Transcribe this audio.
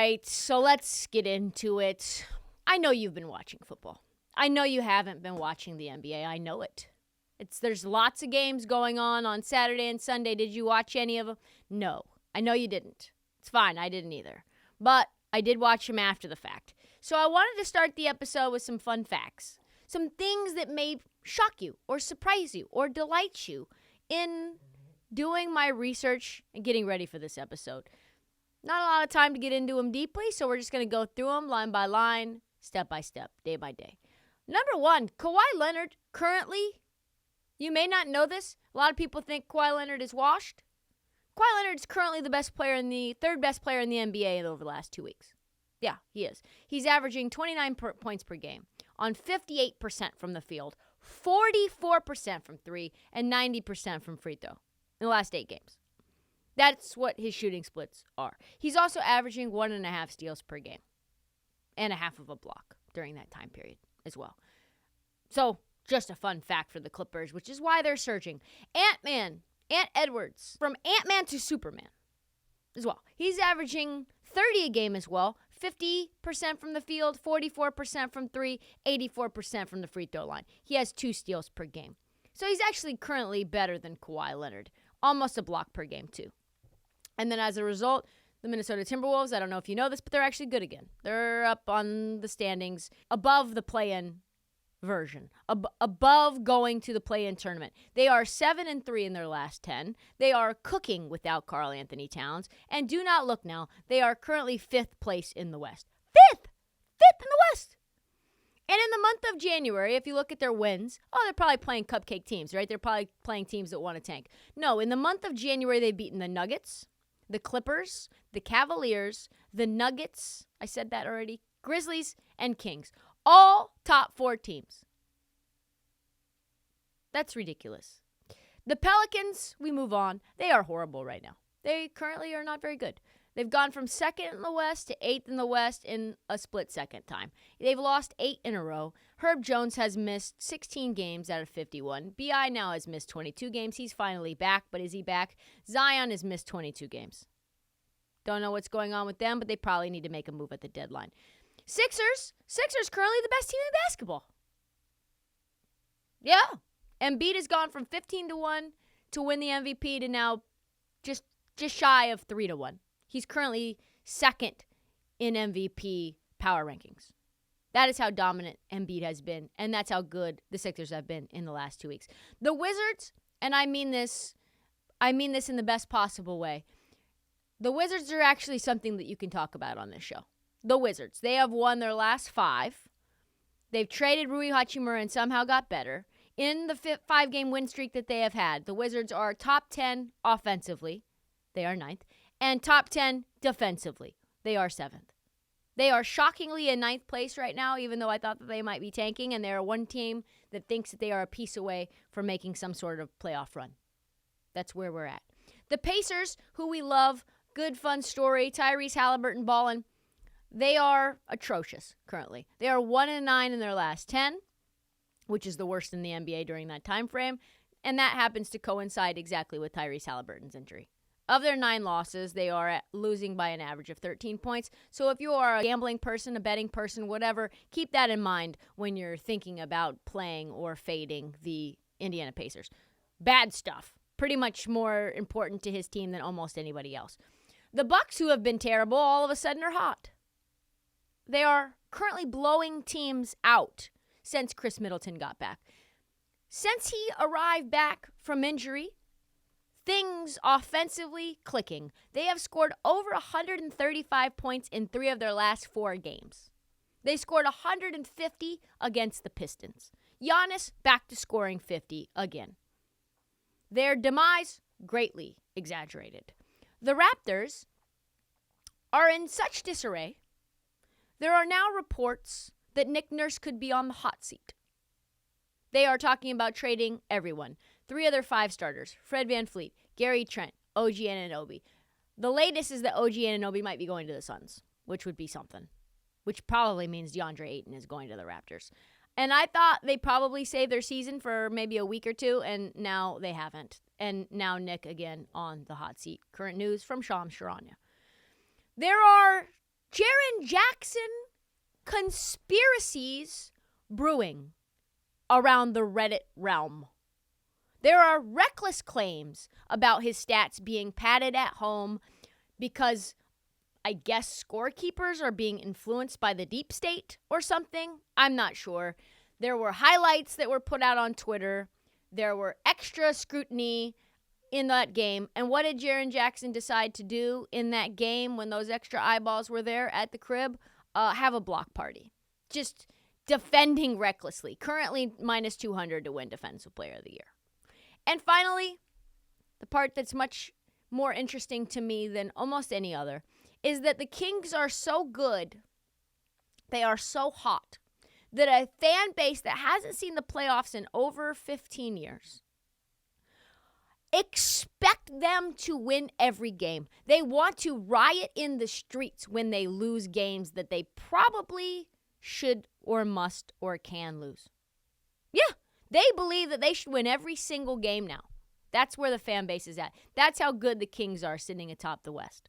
right, so let's get into it. I know you've been watching football. I know you haven't been watching the NBA. I know it. There's lots of games going on Saturday and Sunday. Did you watch any of them? No. I know you didn't. It's fine. I didn't either. But I did watch them after the fact. So I wanted to start the episode with some fun facts. Some things that may shock you or surprise you or delight you in doing my research and getting ready for this episode. Not a lot of time to get into them deeply, so we're just going to go through them line by line, step by step, day by day. Number one, Kawhi Leonard currently, you may not know this, a lot of people think Kawhi Leonard is washed. Kawhi Leonard is currently the third best player in the NBA over the last 2 weeks. Yeah, he is. He's averaging 29 points per game on 58% from the field, 44% from three, and 90% from free throw in the last 8 games. That's what his shooting splits are. He's also averaging 1.5 steals per game and a half of a block during that time period as well. So, just a fun fact for the Clippers, which is why they're surging. Ant Edwards, from Ant-Man to Superman as well. He's averaging 30 a game as well, 50% from the field, 44% from three, 84% from the free throw line. He has 2 steals per game. So he's actually currently better than Kawhi Leonard, almost a block per game too. And then as a result, the Minnesota Timberwolves, I don't know if you know this, but they're actually good again. They're up on the standings above the play-in version, above going to the play-in tournament. They are 7-3 in their last 10. They are cooking without Karl Anthony Towns. And do not look now, they are currently 5th place in the West. 5th in the West! And in the month of January, if you look at their wins, they're probably playing cupcake teams, right? They're probably playing teams that want to tank. No, in the month of January, they've beaten the Nuggets, the Clippers, the Cavaliers, the Nuggets, I said that already, Grizzlies, and Kings. All top 4 teams. That's ridiculous. The Pelicans, we move on. They are horrible right now. They currently are not very good. They've gone from 2nd in the West to 8th in the West in a split second time. They've lost 8 in a row. Herb Jones has missed 16 games out of 51. B.I. now has missed 22 games. He's finally back, but is he back? Zion has missed 22 games. Don't know what's going on with them, but they probably need to make a move at the deadline. Sixers currently the best team in basketball. Yeah. Embiid has gone from 15-1 to win the MVP to now just shy of 3-1. He's currently 2nd in MVP power rankings. That is how dominant Embiid has been, and that's how good the Sixers have been in the last 2 weeks. The Wizards, and I mean this in the best possible way, the Wizards are actually something that you can talk about on this show. The Wizards, they have won their last 5. They've traded Rui Hachimura and somehow got better. In the 5-game win streak that they have had, the Wizards are top 10 offensively. They are 9th. And top 10 defensively. They are 7th. They are shockingly in 9th place right now, even though I thought that they might be tanking, and they are one team that thinks that they are a piece away from making some sort of playoff run. That's where we're at. The Pacers, who we love, good fun story, Tyrese Halliburton ballin', they are atrocious currently. They are 1-9 in their last 10, which is the worst in the NBA during that time frame, and that happens to coincide exactly with Tyrese Halliburton's injury. Of their 9 losses, they are losing by an average of 13 points. So if you are a gambling person, a betting person, whatever, keep that in mind when you're thinking about playing or fading the Indiana Pacers. Bad stuff. Pretty much more important to his team than almost anybody else. The Bucks, who have been terrible, all of a sudden are hot. They are currently blowing teams out since Chris Middleton got back. Since he arrived back from injury, things offensively clicking. They have scored over 135 points in 3 of their last 4 games. They scored 150 against the Pistons. Giannis back to scoring 50 again. Their demise, greatly exaggerated. The Raptors are in such disarray, there are now reports that Nick Nurse could be on the hot seat. They are talking about trading everyone. 3 other 5 starters, Fred VanVleet, Gary Trent, OG Anunoby. The latest is that OG Anunoby might be going to the Suns, which would be something. Which probably means DeAndre Ayton is going to the Raptors. And I thought they probably saved their season for maybe a week or 2, and now they haven't. And now Nick again on the hot seat. Current news from Shams Charania. There are Jaren Jackson conspiracies brewing around the Reddit realm. There are reckless claims about his stats being padded at home because I guess scorekeepers are being influenced by the deep state or something. I'm not sure. There were highlights that were put out on Twitter. There were extra scrutiny in that game. And what did Jaren Jackson decide to do in that game when those extra eyeballs were there at the crib? Have a block party. Just defending recklessly. Currently minus 200 to win Defensive Player of the Year. And finally, the part that's much more interesting to me than almost any other is that the Kings are so good, they are so hot, that a fan base that hasn't seen the playoffs in over 15 years expect them to win every game. They want to riot in the streets when they lose games that they probably should or must or can lose. Yeah, they believe that they should win every single game now. That's where the fan base is at. That's how good the Kings are sitting atop the West.